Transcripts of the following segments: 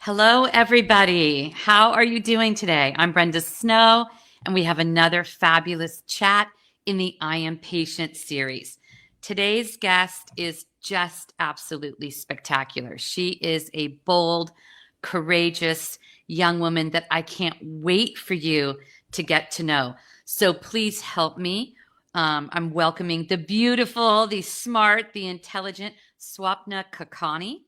Hello, everybody. How are you doing today? I'm Brenda Snow, and we have another fabulous chat in the I Am Patient series. Today's guest is just absolutely spectacular. She is a bold, courageous young woman that I can't wait for you to get to know. So please help me. I'm welcoming the beautiful, the smart, the intelligent Swapna Kakani.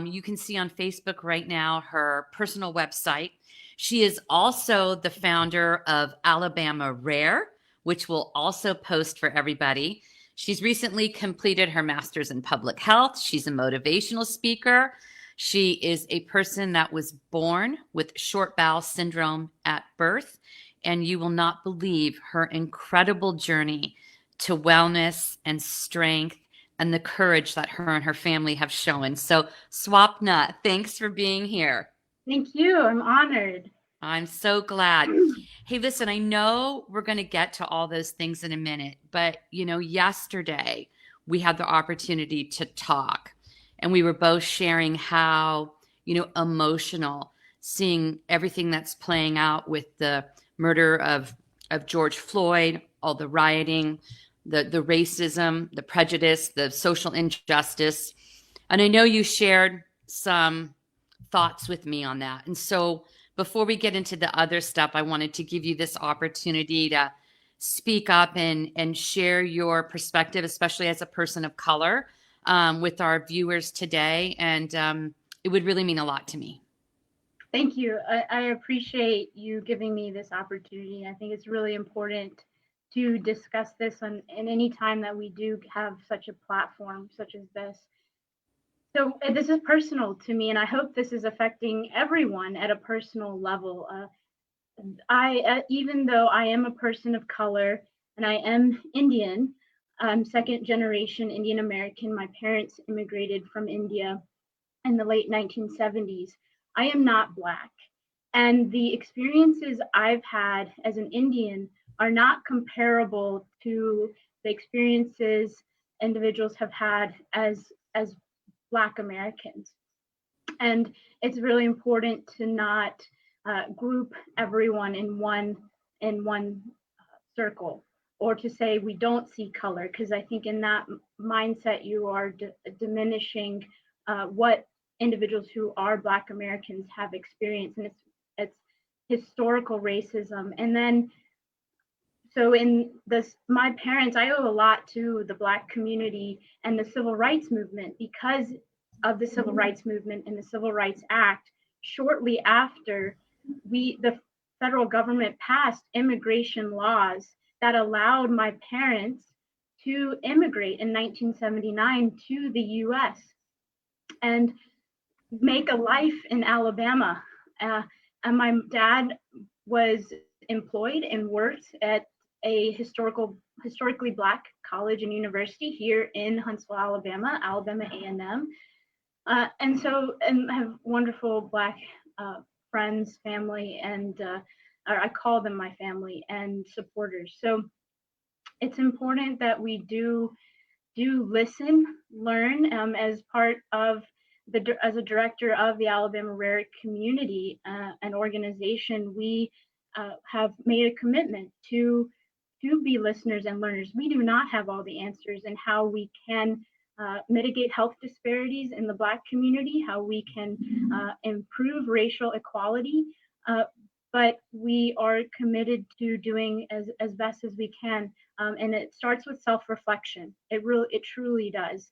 You can see on Facebook right now her personal website. She is also the founder of Alabama Rare, which we'll also post for everybody. She's recently completed her master's in public health. She's a motivational speaker. She is a person that was born with short bowel syndrome at birth, and you will not believe her incredible journey to wellness and strength and the courage that her and her family have shown. So, Swapna, thanks for being here. Thank you. I'm honored. I'm so glad. Hey, listen, I know we're going to get to all those things in a minute, but yesterday we had the opportunity to talk and we were both sharing how, emotional seeing everything that's playing out with the murder of George Floyd, all the rioting, the racism, the prejudice, the social injustice. And I know you shared some thoughts with me on that. And so before we get into the other stuff, I wanted to give you this opportunity to speak up and share your perspective, especially as a person of color, with our viewers today. And it would really mean a lot to me. Thank you. I appreciate you giving me this opportunity. I think it's really important to discuss this and any time that we do have such a platform such as this. So this is personal to me, and I hope this is affecting everyone at a personal level. Even though I am a person of color and I am Indian, I'm second generation Indian American. My parents immigrated from India in the late 1970s. I am not Black. And the experiences I've had as an Indian are not comparable to the experiences individuals have had as Black Americans. And it's really important to not group everyone in one circle, or to say we don't see color, because I think in that mindset you are diminishing what individuals who are Black Americans have experienced, and it's historical racism. And then so in this, my parents, I owe a lot to the Black community and the civil rights movement, because of the civil rights movement and the Civil Rights Act. Shortly after, the federal government passed immigration laws that allowed my parents to immigrate in 1979 to the US and make a life in Alabama. And my dad was employed and worked at a historically Black college and university here in Huntsville, Alabama, Alabama A&M. And have wonderful Black friends, family, and I call them my family, and supporters. So it's important that we do listen, learn, as part of as a director of the Alabama Rare community, an organization. We have made a commitment to be listeners and learners. We do not have all the answers in how we can mitigate health disparities in the Black community, how we can improve racial equality, but we are committed to doing as best as we can. And it starts with self-reflection. It truly does.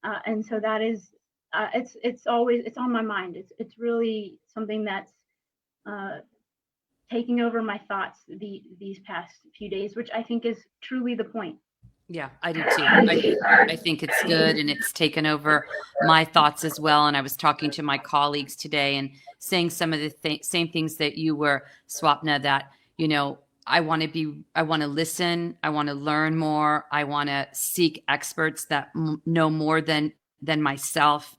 And so that is, it's on my mind. It's really something that's taking over my thoughts these past few days, which I think is truly the point. Yeah, I do too. I think it's good, and it's taken over my thoughts as well. And I was talking to my colleagues today and saying some of the same things that you were, Swapna, that, I want to listen. I want to learn more. I want to seek experts that know more than myself.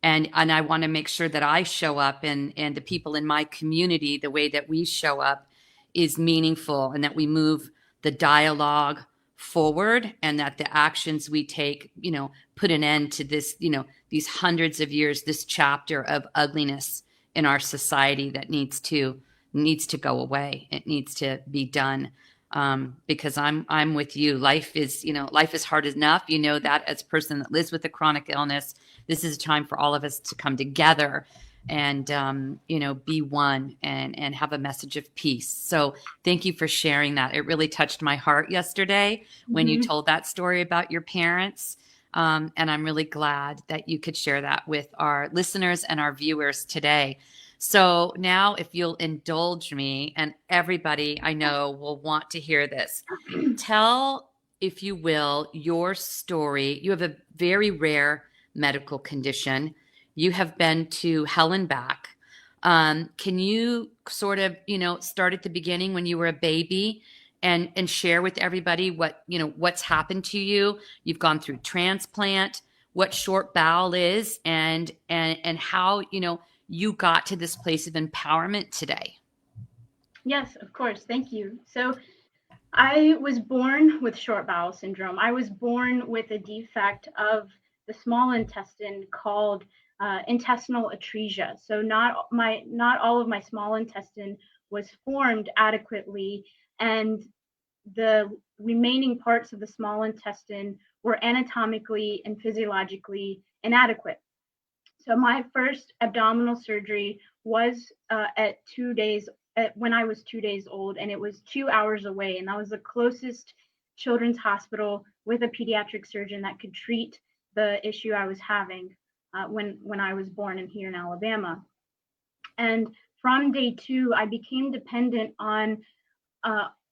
And I want to make sure that I show up and the people in my community, the way that we show up is meaningful, and that we move the dialogue forward, and that the actions we take, put an end to this, these hundreds of years, this chapter of ugliness in our society that needs to go away. It needs to be done. Because I'm with you. Life is hard enough. That as a person that lives with a chronic illness, this is a time for all of us to come together and be one and have a message of peace. So thank you for sharing that. It really touched my heart yesterday when you told that story about your parents. And I'm really glad that you could share that with our listeners and our viewers today. So now, if you'll indulge me, and everybody I know will want to hear this, tell, if you will, your story. You have a very rare medical condition. You have been to hell and back. Can you sort of, start at the beginning when you were a baby and share with everybody what's happened to you? You've gone through transplant, what short bowel is, and how, you got to this place of empowerment today. Yes, of course. Thank you. So I was born with short bowel syndrome. I was born with a defect of the small intestine called intestinal atresia. So not all of my small intestine was formed adequately, and the remaining parts of the small intestine were anatomically and physiologically inadequate. So my first abdominal surgery was at 2 days when I was 2 days old, and it was 2 hours away, and that was the closest children's hospital with a pediatric surgeon that could treat the issue I was having when I was born here in Alabama. And from day two, I became dependent on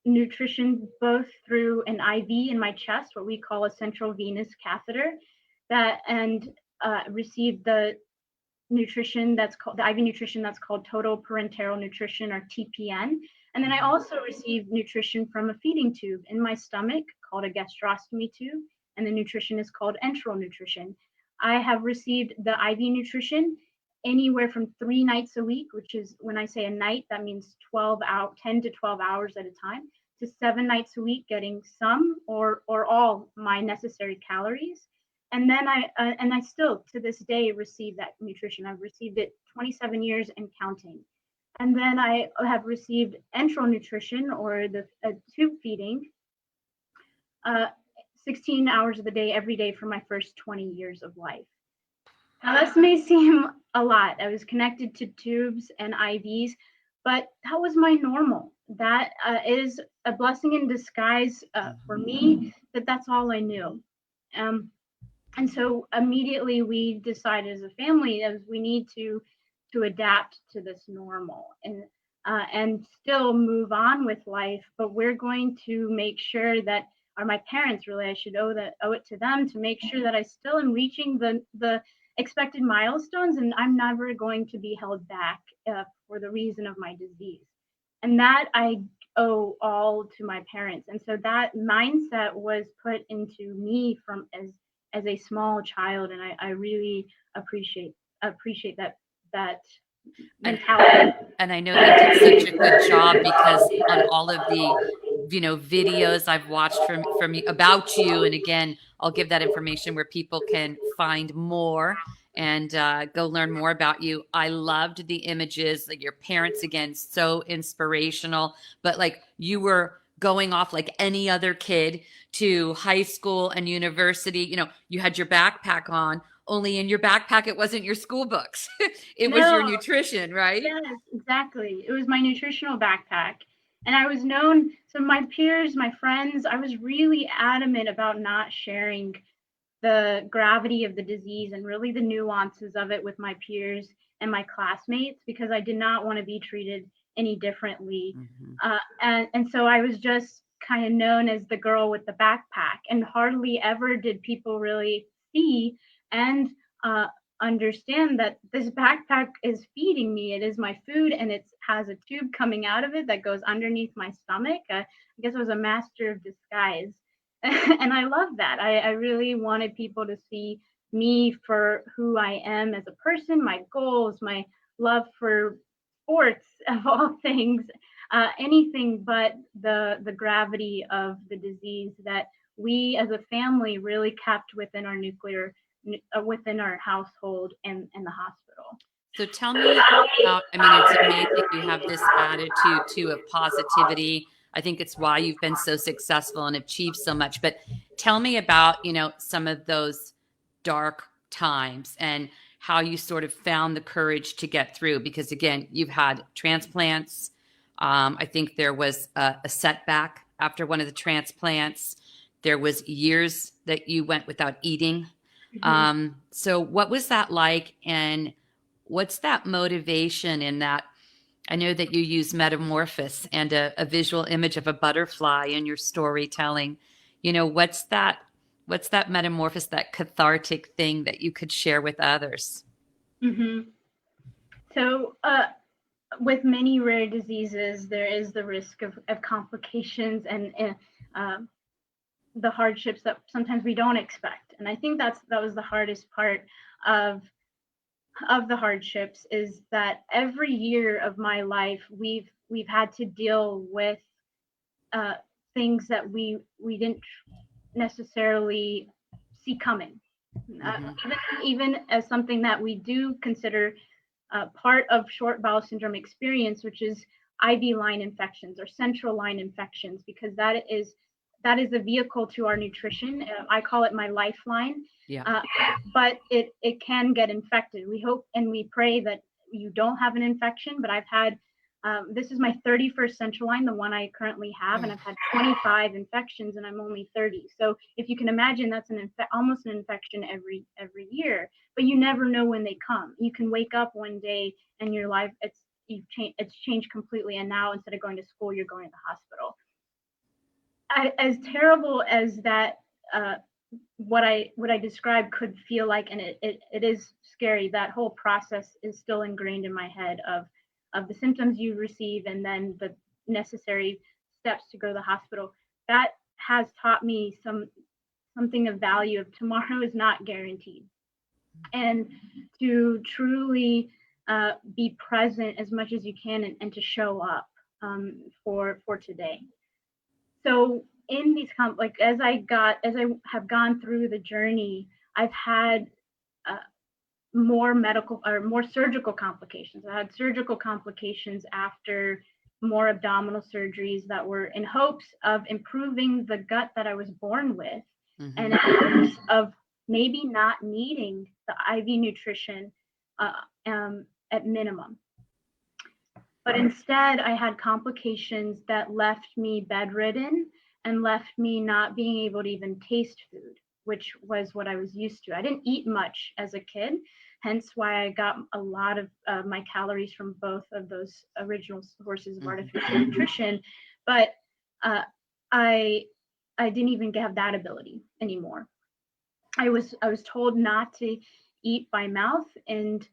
nutrition, both through an IV in my chest, what we call a central venous catheter, and received the nutrition that's called the IV nutrition that's called total parenteral nutrition, or TPN. And then I also received nutrition from a feeding tube in my stomach called a gastrostomy tube, and the nutrition is called enteral nutrition. I have received the IV nutrition anywhere from 3 nights a week, which is, when I say a night, that means 10 to 12 hours at a time, to 7 nights a week, getting some or all my necessary calories. And then I still to this day receive that nutrition. I've received it 27 years and counting. And then I have received enteral nutrition, or the tube feeding, 16 hours of the day, every day, for my first 20 years of life. Now, this may seem a lot. I was connected to tubes and IVs, but that was my normal. That is a blessing in disguise for me, that's all I knew. And so immediately we decided as a family as we need to adapt to this normal and still move on with life, but we're going to make sure that, or my parents really, I should owe it to them to make sure that I still am reaching the expected milestones, and I'm never going to be held back for the reason of my disease. And that I owe all to my parents. And so that mindset was put into me from as a small child, and I really appreciate that mentality. And I know you did such a good job, because on all of the videos I've watched from you about you, and again, I'll give that information where people can find more and go learn more about you. I loved the images, like your parents, again, so inspirational, but like you were going off like any other kid to high school and university. You had your backpack on, only in your backpack it wasn't your school books. It was your nutrition, right? Yes, exactly. It was my nutritional backpack. And I was known, so my peers, my friends, I was really adamant about not sharing the gravity of the disease and really the nuances of it with my peers and my classmates, because I did not want to be treated any differently. And so I was just kind of known as the girl with the backpack, and hardly ever did people really see and understand that this backpack is feeding me. It is my food, and it has a tube coming out of it that goes underneath my stomach. I guess it was a master of disguise. And I love that. I really wanted people to see me for who I am as a person, my goals, my love for sports, of all things. anything but the gravity of the disease that we as a family really kept within our within our household and the hospital. So tell me about, I mean, it's amazing you have this attitude too of positivity. I think it's why you've been so successful and achieved so much. But tell me about, some of those dark times and how you sort of found the courage to get through. Because again, you've had transplants. I think there was a setback after one of the transplants. There was years that you went without eating. So what was that like? And what's that motivation in that? I know that you use metamorphosis and a visual image of a butterfly in your storytelling. What's that metamorphosis, that cathartic thing that you could share with others? Mm-hmm. So, with many rare diseases, there is the risk of complications and the hardships that sometimes we don't expect. And I think that was the hardest part of the hardships, is that every year of my life we've had to deal with things that we didn't necessarily see coming. Even as something that we do consider part of short bowel syndrome experience, which is IV line infections or central line infections, because that is a vehicle to our nutrition. I call it my lifeline. Yeah. But it can get infected. We hope and we pray that you don't have an infection, but I've had, this is my 31st central line, the one I currently have, and I've had 25 infections and I'm only 30. So if you can imagine, that's almost an infection every year, but you never know when they come. You can wake up one day and your life, it's changed completely. And now instead of going to school, you're going to the hospital. As terrible as that, what I described could feel like, and it is scary. That whole process is still ingrained in my head of the symptoms you receive and then the necessary steps to go to the hospital. That has taught me something of value of tomorrow is not guaranteed, and to truly be present as much as you can and to show up for today. So in these as I have gone through the journey, I've had more surgical complications. I had surgical complications after more abdominal surgeries that were in hopes of improving the gut that I was born with, and in hopes of maybe not needing the IV nutrition at minimum. But instead, I had complications that left me bedridden and left me not being able to even taste food, which was what I was used to. I didn't eat much as a kid, hence why I got a lot of my calories from both of those original sources of artificial nutrition. But I didn't even have that ability anymore. I was told not to eat by mouth and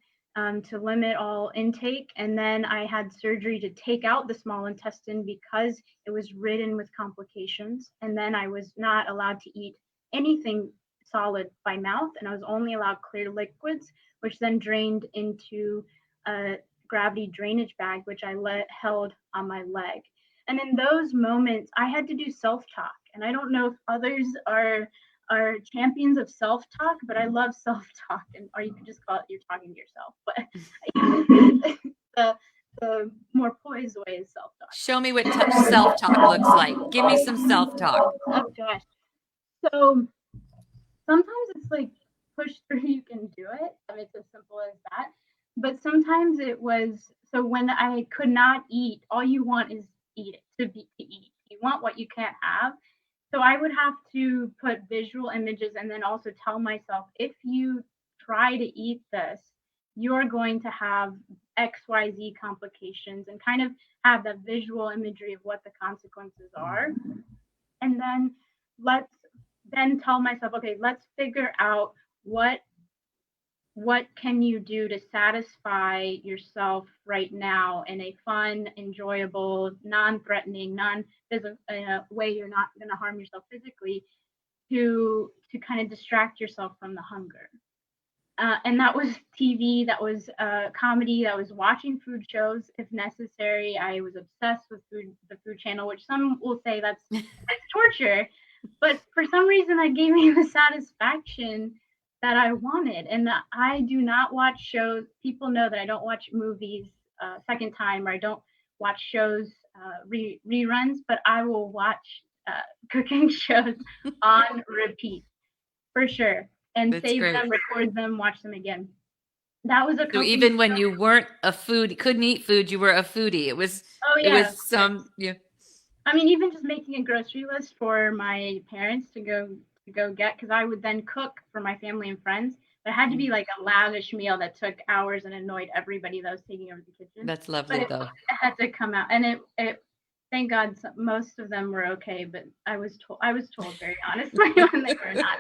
to limit all intake. And then I had surgery to take out the small intestine because it was ridden with complications. And then I was not allowed to eat anything solid by mouth, and I was only allowed clear liquids, which then drained into a gravity drainage bag, which I held on my leg. And in those moments, I had to do self-talk. And I don't know if others are champions of self-talk, but I love self-talk, or you could just call it you're talking to yourself. But the more poised way is self-talk. Show me what self-talk looks like. Give me some self-talk. Oh gosh. So sometimes it's like push through, you can do it. I mean, it's as simple as that. But sometimes it was, so when I could not eat, all you want is eat it, to eat. You want what you can't have. So I would have to put visual images and then also tell myself, if you try to eat this, you're going to have XYZ complications, and kind of have the visual imagery of what the consequences are. And then let's tell myself, okay, let's figure out what can you do to satisfy yourself right now in a fun, enjoyable, non-threatening, non-physical way you're not going to harm yourself physically, to kind of distract yourself from the hunger. And that was TV, that was comedy, that was watching food shows if necessary. I was obsessed with the Food Channel, which some will say that's torture, but for some reason that gave me the satisfaction that I wanted. And I do not watch shows. People know that I don't watch movies second time, or I don't watch shows reruns, but I will watch cooking shows on repeat for sure, and That's save great. them, record them, watch them again. That was a So coping. even when you weren't a food, couldn't eat food, you were a foodie. Oh It yeah, of was course. some, yeah. I mean, even just making a grocery list for my parents to go get, because I would then cook for my family and friends. But it had to be like a lavish meal that took hours and annoyed everybody that was taking over the kitchen. That's But lovely it though. had to come out, and it thank God most of them were okay. But I was told very honestly when they were not.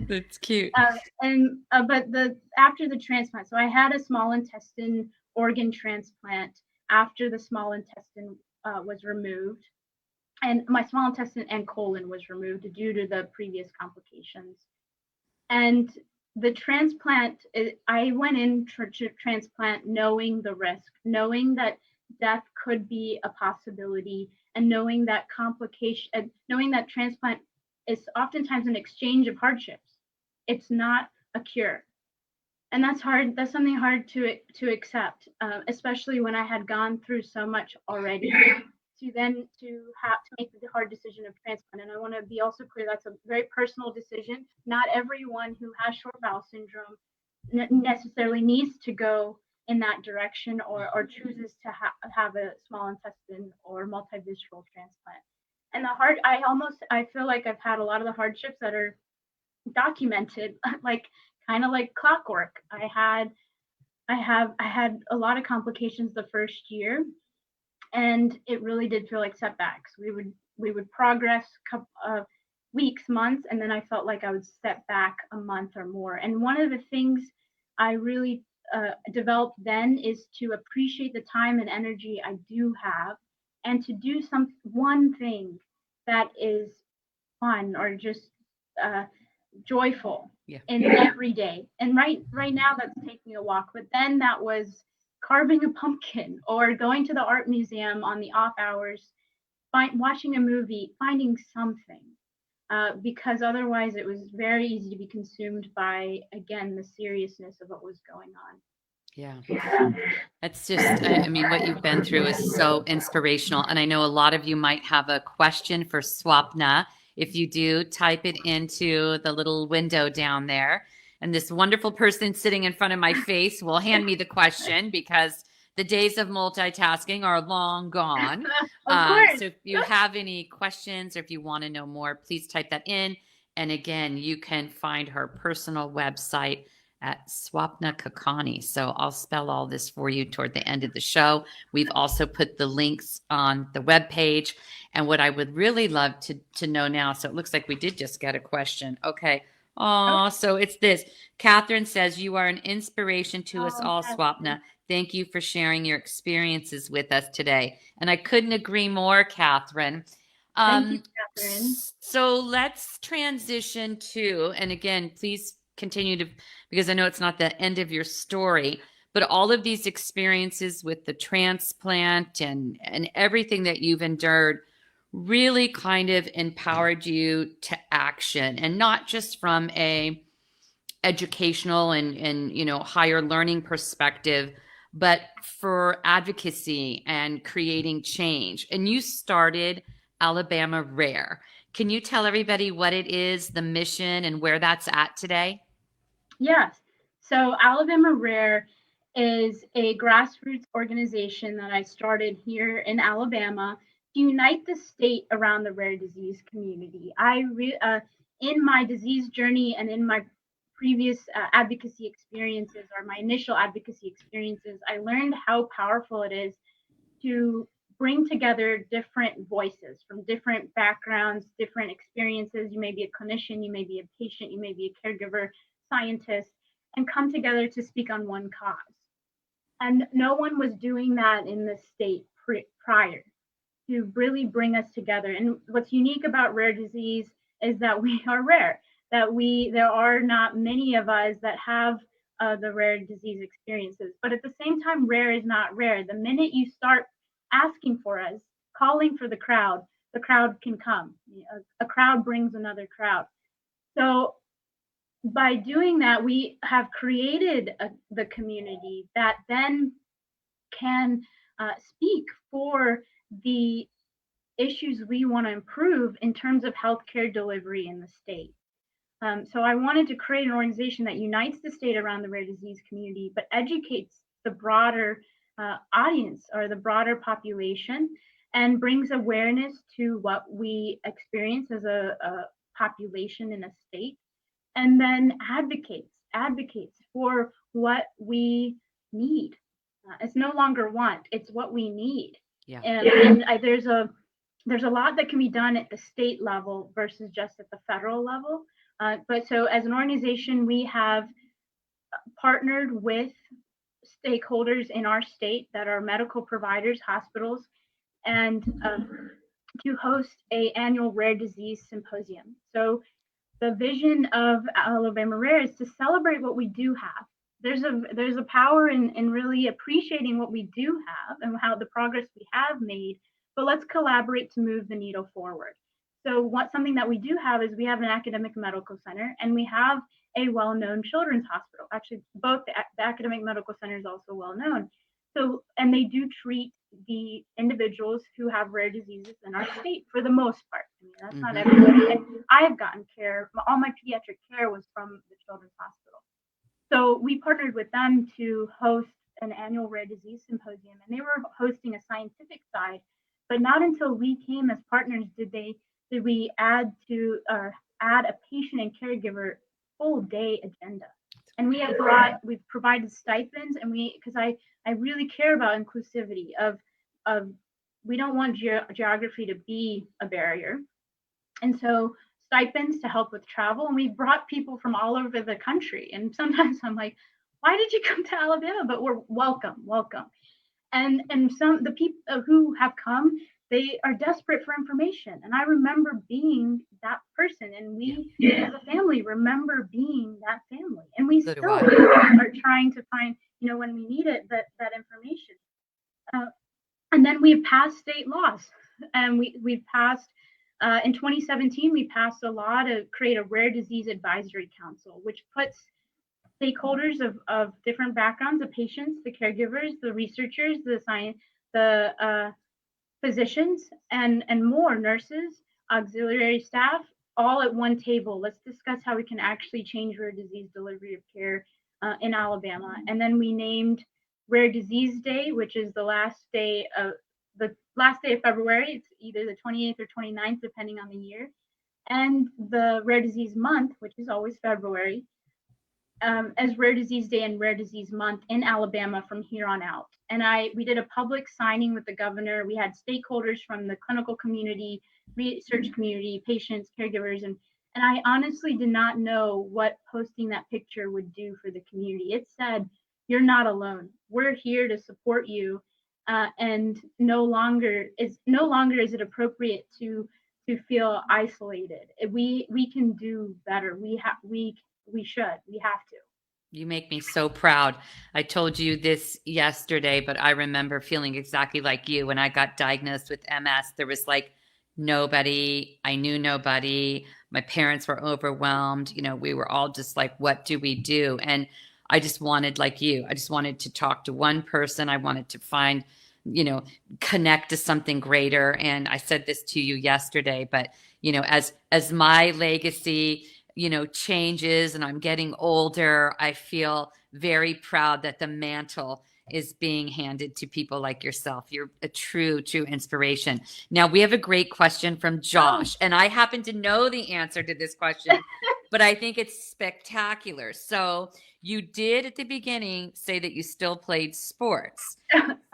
That's cute. And but the after the transplant, so I had a small intestine organ transplant after the small intestine was removed, and my small intestine and colon was removed due to the previous complications. And the transplant, I went in to transplant knowing the risk, knowing that death could be a possibility, and knowing that knowing that transplant is oftentimes an exchange of hardships. It's not a cure, and that's hard. That's something hard to accept, especially when I had gone through so much already. To then to have to make the hard decision of transplant, and I want to be also clear that's a very personal decision. Not everyone who has short bowel syndrome necessarily needs to go in that direction, or chooses to have a small intestine or multivisceral transplant. And I feel like I've had a lot of the hardships that are documented, like kind of like clockwork. I had a lot of complications the first year, and it really did feel like setbacks. We would progress weeks, months, and then I felt like I would step back a month or more. And one of the things I really developed then is to appreciate the time and energy I do have, and to do one thing that is fun, or just uh, joyful Yeah. in every day. And right now that's taking a walk, but then that was carving a pumpkin, or going to the art museum on the off hours, watching a movie, finding something. Because otherwise it was very easy to be consumed by, again, the seriousness of what was going on. Yeah. That's just, I mean, what you've been through is so inspirational. And I know a lot of you might have a question for Swapna. If you do, type it into the little window down there. And this wonderful person sitting in front of my face will hand me the question, because the days of multitasking are long gone. Of course. So if you have any questions, or if you want to know more, please type that in. And again, you can find her personal website at Swapna Kakani. So I'll spell all this for you toward the end of the show. We've also put the links on the webpage. And what I would really love to know now, so it looks like we did just get a question. Okay. Oh, so it's this. Catherine says, you are an inspiration to us all, Swapna. Thank you for sharing your experiences with us today. And I couldn't agree more, Catherine. Thank you, Catherine. So let's transition to, and again, please continue to, because I know it's not the end of your story, but all of these experiences with the transplant and everything that you've endured really kind of empowered you to action, and not just from a educational and higher learning perspective, but for advocacy and creating change. And you started Alabama Rare. Can you tell everybody what it is, the mission, and where that's at today? Yes. So Alabama Rare is a grassroots organization that I started here in Alabama to unite the state around the rare disease community. In my disease journey, and in my previous advocacy experiences, or my initial advocacy experiences, I learned how powerful it is to bring together different voices from different backgrounds, different experiences. You may be a clinician, you may be a patient, you may be a caregiver, scientist, and come together to speak on one cause. And no one was doing that in the state prior, to really bring us together. And what's unique about rare disease is that we are rare. that there are not many of us that have the rare disease experiences. But at the same time, rare is not rare. The minute you start asking for us, calling for the crowd can come. A crowd brings another crowd. So by doing that, we have created the community that then can speak for the issues we want to improve in terms of healthcare delivery in the state. So I wanted to create an organization that unites the state around the rare disease community, but educates the broader audience or the broader population, and brings awareness to what we experience as a population in a state, and then advocates for what we need. It's no longer want, it's what we need. Yeah. And there's a lot that can be done at the state level versus just at the federal level. But so as an organization, we have partnered with stakeholders in our state that are medical providers, hospitals, and to host a annual rare disease symposium. So the vision of Alabama Rare is to celebrate what we do have. There's a power in really appreciating what we do have and how the progress we have made, but let's collaborate to move the needle forward. So something that we do have is we have an academic medical center, and we have a well-known children's hospital. Actually, both the academic medical center is also well-known. So, and they do treat the individuals who have rare diseases in our state for the most part. I mean, that's not everybody. And I have gotten care. All my pediatric care was from the children's hospital. So we partnered with them to host an annual rare disease symposium, and they were hosting a scientific side, but not until we came as partners did we add a patient and caregiver full day agenda. And we've provided stipends, and because I really care about inclusivity of we don't want geography to be a barrier. And so stipends to help with travel, and we brought people from all over the country. And sometimes I'm like, why did you come to Alabama? But we're welcome. And the people who have come, they are desperate for information. And I remember being that person, and we as a family remember being that family. And we still are trying to find, when we need it, that information. And then we've passed state laws, and we've passed, in 2017, we passed a law to create a rare disease advisory council, which puts stakeholders of different backgrounds, the patients, the caregivers, the researchers, the science, the physicians, and more, nurses, auxiliary staff, all at one table. Let's discuss how we can actually change rare disease delivery of care in Alabama. And then we named Rare Disease Day, which is the last day of February. It's either the 28th or 29th, depending on the year. And the Rare Disease Month, which is always February, as Rare Disease Day and Rare Disease Month in Alabama from here on out. And we did a public signing with the governor. We had stakeholders from the clinical community, research community, patients, caregivers, and I honestly did not know what posting that picture would do for the community. It said, "You're not alone. We're here to support you." And no longer is it appropriate to feel isolated. We can do better. We have to. You make me so proud. I told you this yesterday, but I remember feeling exactly like you when I got diagnosed with MS. There was like nobody. I knew nobody. My parents were overwhelmed. We were all just like, what do we do? And I just wanted, like you, I just wanted to talk to one person. I wanted to find, connect to something greater. And I said this to you yesterday, but, as my legacy, changes and I'm getting older, I feel very proud that the mantle is being handed to people like yourself. You're a true inspiration. Now, we have a great question from Josh, and I happen to know the answer to this question, but I think it's spectacular. So you did at the beginning say that you still played sports.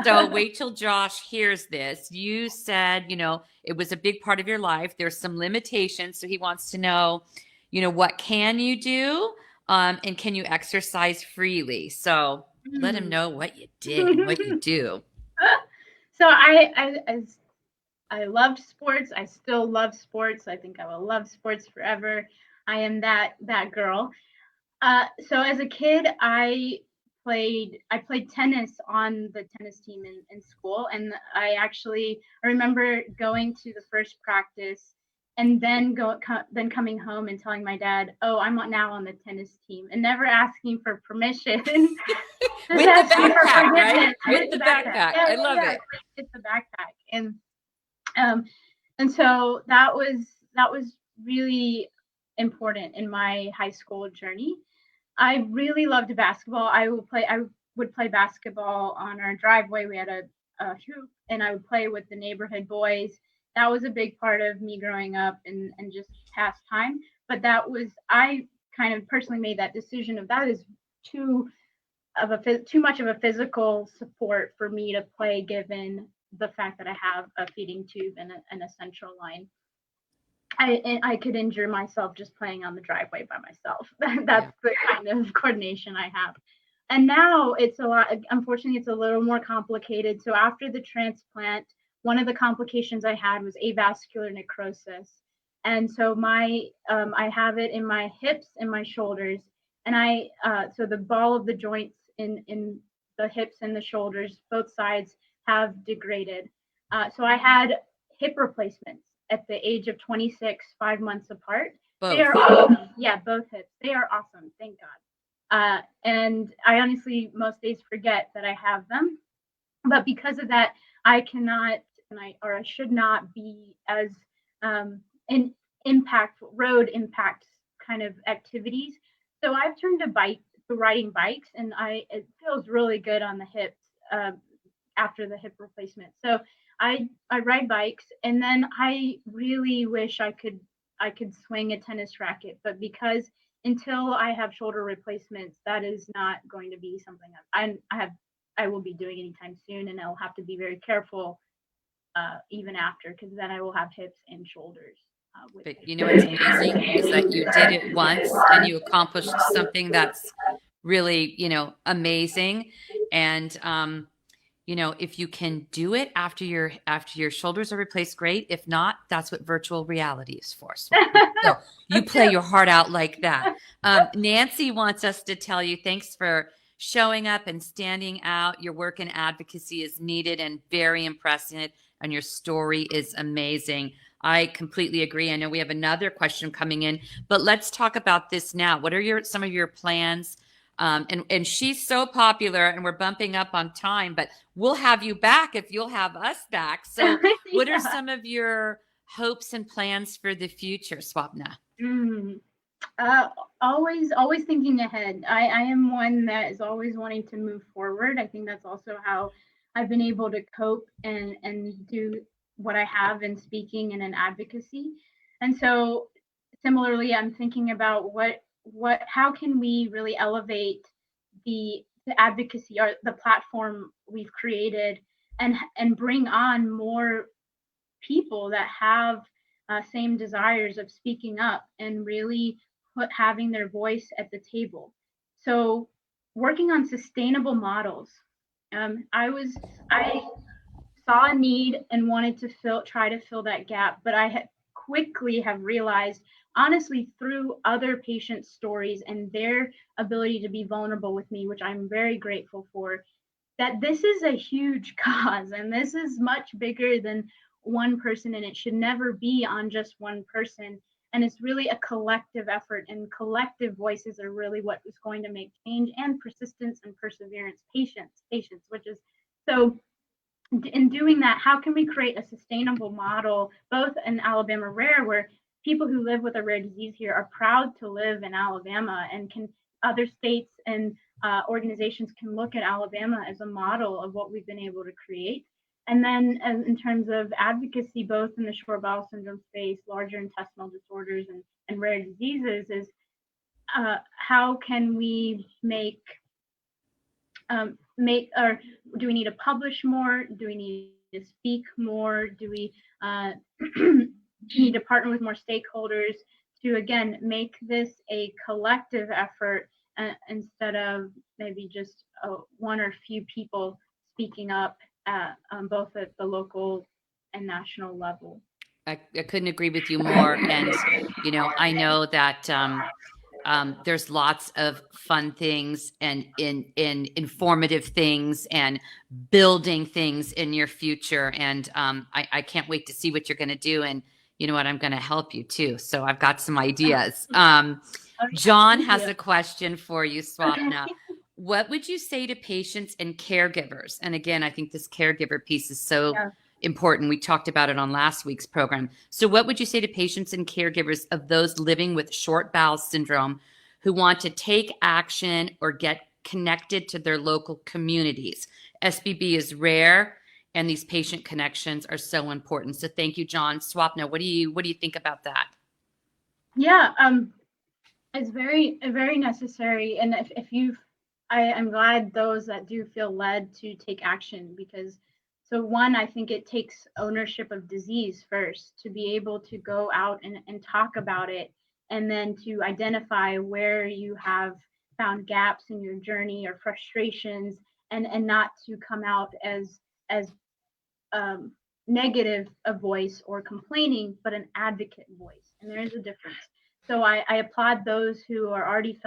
So wait till Josh hears this. You said, it was a big part of your life. There's some limitations. So he wants to know, what can you do? And can you exercise freely? So let him know what you did and what you do. So I loved sports. I still love sports. I think I will love sports forever. I am that girl. So as a kid, I played tennis on the tennis team in school, and I remember going to the first practice and then then coming home and telling my dad, "Oh, I'm now on the tennis team," and never asking for permission. With the backpack, right? With the backpack. Yeah, I love it. It's the backpack, um, and so that was really important in my high school journey. I really loved basketball. I would play basketball on our driveway. We had a hoop, and I would play with the neighborhood boys. That was a big part of me growing up and just pastime. But I kind of personally made that decision of that is too too much of a physical support for me to play, given the fact that I have a feeding tube and a central line. I could injure myself just playing on the driveway by myself. That's the kind of coordination I have. And now it's a lot, unfortunately, it's a little more complicated. So after the transplant, one of the complications I had was avascular necrosis. And so I have it in my hips and my shoulders. And so the ball of the joints in the hips and the shoulders, both sides have degraded. So I had hip replacements at the age of 26, 5 months apart. Both. They are awesome. Yeah, both hips. They are awesome. Thank God. And I honestly most days forget that I have them. But because of that, I cannot I should not be as in road impact kind of activities. So I've turned to riding bikes, and it feels really good on the hips after the hip replacement. So I ride bikes, and then I really wish I could swing a tennis racket, but because until I have shoulder replacements, that is not going to be something I will be doing anytime soon, and I'll have to be very careful even after, because then I will have hips and shoulders. But you know what's amazing is that you did it once and you accomplished something that's really, amazing. And if you can do it after your shoulders are replaced, great. If not, that's what virtual reality is for. So you play your heart out like that. Nancy wants us to tell you thanks for showing up and standing out. Your work in advocacy is needed and very impressive, and your story is amazing. I completely agree. I know we have another question coming in, but let's talk about this now. What are some of your plans? And she's so popular, and we're bumping up on time, but we'll have you back if you'll have us back. So what are some of your hopes and plans for the future, Swapna? Always thinking ahead. I am one that is always wanting to move forward. I think that's also how I've been able to cope and do what I have in speaking and in advocacy. And so similarly, I'm thinking about how can we really elevate the advocacy or the platform we've created, and bring on more people that have same desires of speaking up and really having their voice at the table. So working on sustainable models. I saw a need and wanted to try to fill that gap, but I had quickly have realized, honestly, through other patients' stories and their ability to be vulnerable with me, which I'm very grateful for, that this is a huge cause, and this is much bigger than one person, and it should never be on just one person. And it's really a collective effort, and collective voices are really what is going to make change, and persistence and perseverance, patience, which is so. In doing that, how can we create a sustainable model, both in Alabama Rare, where people who live with a rare disease here are proud to live in Alabama, and can other states and organizations can look at Alabama as a model of what we've been able to create. And then in terms of advocacy, both in the short bowel syndrome space, larger intestinal disorders, and rare diseases, is how can we or do we need to publish more? Do we need to speak more? Do we need to partner with more stakeholders to, again, make this a collective effort instead of maybe just one or few people speaking up both at the local and national level? I couldn't agree with you more. And, I know that there's lots of fun things and in informative things and building things in your future. And I can't wait to see what you're going to do. And you know what? I'm going to help you too. So I've got some ideas. Oh, yeah, John thank has you. a question for you, Okay. Swapna. What would you say to patients and caregivers? And again, I think this caregiver piece is so Yeah. important. We talked about it on last week's program. So, what would you say to patients and caregivers of those living with short bowel syndrome who want to take action or get connected to their local communities? SBB is rare, and these patient connections are so important. So, thank you, John. Swapna, what do you think about that? Yeah, it's very necessary. And if you've, I'm glad those that do feel led to take action, because so one, I think it takes ownership of disease first to be able to go out and talk about it, and then to identify where you have found gaps in your journey or frustrations, and not to come out as um, negative a voice or complaining, but an advocate voice. And there is a difference. So I applaud those who are already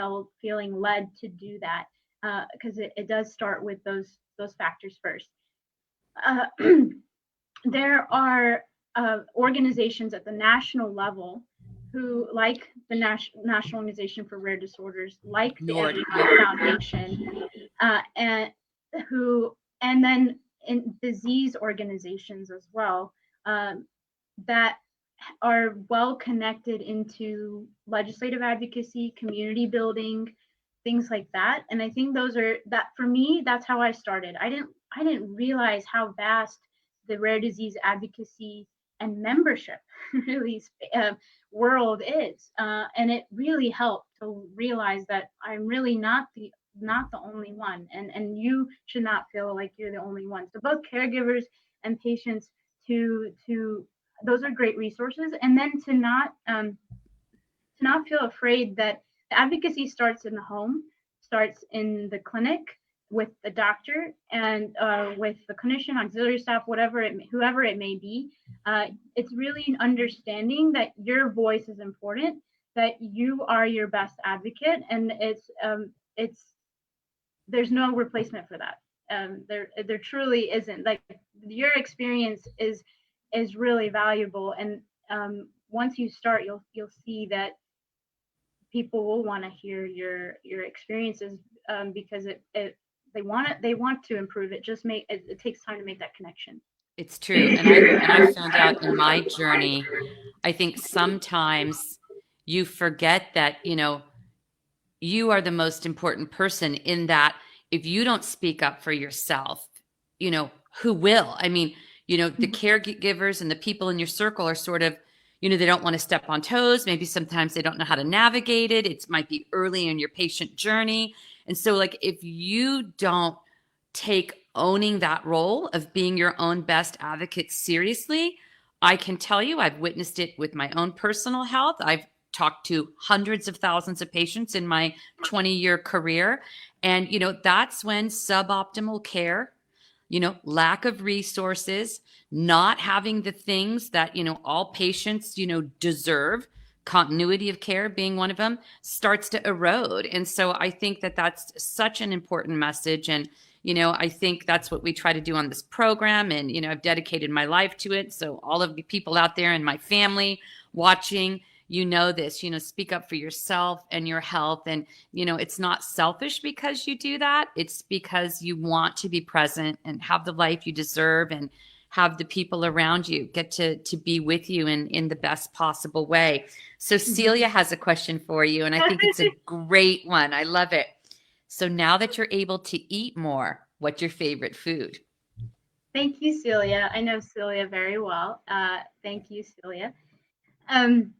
feeling led to do that, because it does start with those factors first. Uh, there are organizations at the national level who, like the National Organization for Rare Disorders, like the Nord, Everyone yep. Foundation, and who, and then in disease organizations as well, um, that are well connected into legislative advocacy, community building, things like that. And I think those are that for me, that's how I started. I didn't realize how vast the rare disease advocacy and membership really world is. And it really helped to realize that I'm really not the only one, and you should not feel like you're the only one. So both caregivers and patients, to those are great resources. And then to not feel afraid that the advocacy starts in the home, starts in the clinic with the doctor, and with the clinician, auxiliary staff, whoever it may be. It's really an understanding that your voice is important, that you are your best advocate, and it's there's no replacement for that. There truly isn't. Like, your experience is really valuable, and once you start, you'll see that people will want to hear your experiences, because they want to improve. It takes time to make that connection. It's true. And I found out in my journey, I think sometimes you forget that, you are the most important person in that if you don't speak up for yourself, who will? I mean, the caregivers and the people in your circle are sort of, they don't want to step on toes. Maybe sometimes they don't know how to navigate it. It might be early in your patient journey. And so, like, if you don't take owning that role of being your own best advocate seriously, I can tell you I've witnessed it with my own personal health. I've talked to hundreds of thousands of patients in my 20-year career. And, that's when suboptimal care, lack of resources, not having the things that, all patients, deserve, continuity of care being one of them, starts to erode. And so I think that that's such an important message. And, I think that's what we try to do on this program. And, I've dedicated my life to it. So all of the people out there in my family watching, this, speak up for yourself and your health. And, it's not selfish because you do that. It's because you want to be present and have the life you deserve, and have the people around you get to be with you in the best possible way. So Celia has a question for you, and I think it's a great one. I love it. So now that you're able to eat more, what's your favorite food? Thank you, Celia. I know Celia very well. Thank you, Celia. Um,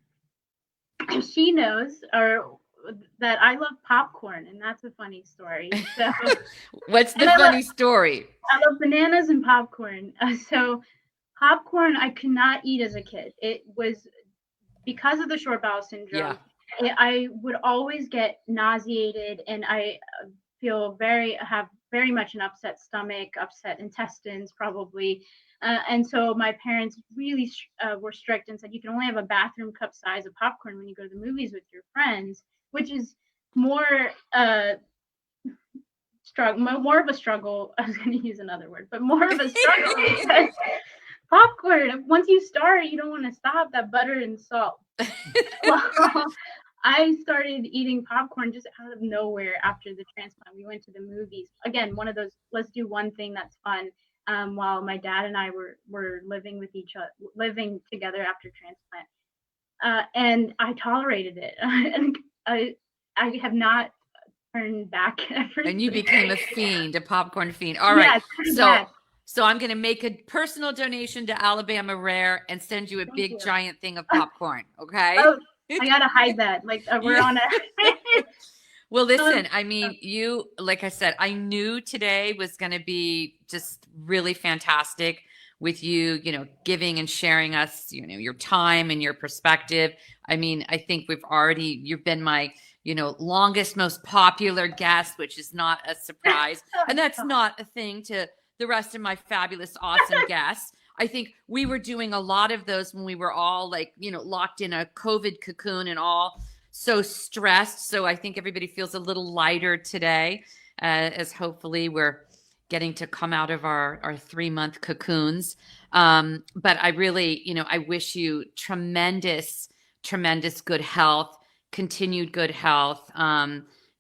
she knows or that I love popcorn, and that's a funny story. So, What's the and funny story? I love bananas and popcorn. So popcorn I could not eat as a kid. It was because of the short bowel Yeah. syndrome. I would always get nauseated, and I feel very have very much an upset stomach, upset intestines, probably. And so my parents really were strict and said, you can only have a bathroom cup size of popcorn when you go to the movies with your friends, which is more more of a struggle. I was going to use another word, but more of a struggle because popcorn, once you start, you don't want to stop. That butter and salt. Well, I started eating popcorn just out of nowhere after the transplant. We went to the movies. Again, one of those, let's do one thing that's fun. While my dad and I were living with each other, living together after transplant, and I tolerated it, and I have not turned back ever. And you became a fiend, a popcorn fiend. All right. Yes, So I'm going to make a personal donation to Alabama Rare and send you a big giant thing of popcorn. Okay. Oh, I gotta hide that. Like we're on a. Well, listen, I mean, you, like I said, I knew today was going to be just really fantastic with you, you know, giving and sharing us, you know, your time and your perspective. I mean, I think you've been my, you know, longest, most popular guest, which is not a surprise. And that's not a thing to the rest of my fabulous, awesome guests. I think we were doing a lot of those when we were all like, you know, locked in a COVID cocoon and all so stressed. So I think everybody feels a little lighter today, as hopefully we're getting to come out of our 3-month cocoons. But I really, you know, I wish you tremendous good health, continued good health.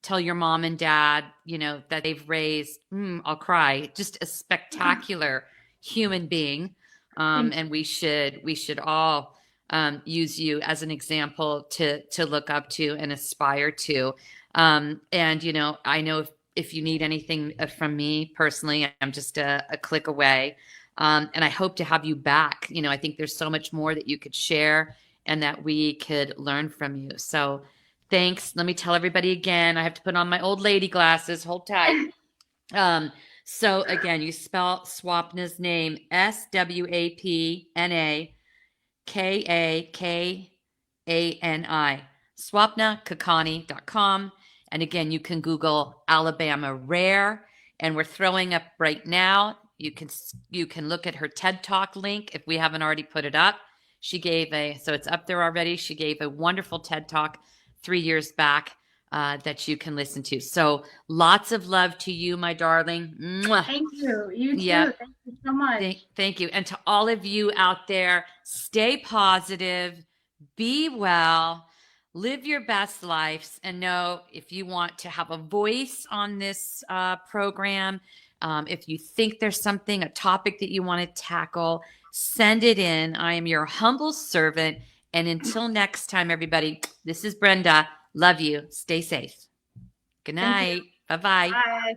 Tell your mom and dad, you know, that they've raised, I'll cry, just a spectacular human being. And we should all use you as an example to look up to and aspire to. And, you know, I know if you need anything from me personally, I'm just a click away. And I hope to have you back. You know, I think there's so much more that you could share and that we could learn from you. So thanks. Let me tell everybody again, I have to put on my old lady glasses. Hold tight. So again, you spell Swapna's name, Swapna Kakani, swapnakakani.com. And again, you can Google Alabama Rare, and we're throwing up right now. You can look at her TED Talk link if we haven't already put it up. So it's up there already. She gave a wonderful TED Talk 3 years back that you can listen to. So lots of love to you, my darling. Mwah. Thank you. You too. Yeah. Thank you so much. Thank you. And to all of you out there, stay positive, be well, live your best lives, and know if you want to have a voice on this program, if you think there's a topic that you want to tackle, send it in. I am your humble servant. And until next time, everybody, this is Brenda. Love you. Stay safe. Good night. Bye-bye. Bye.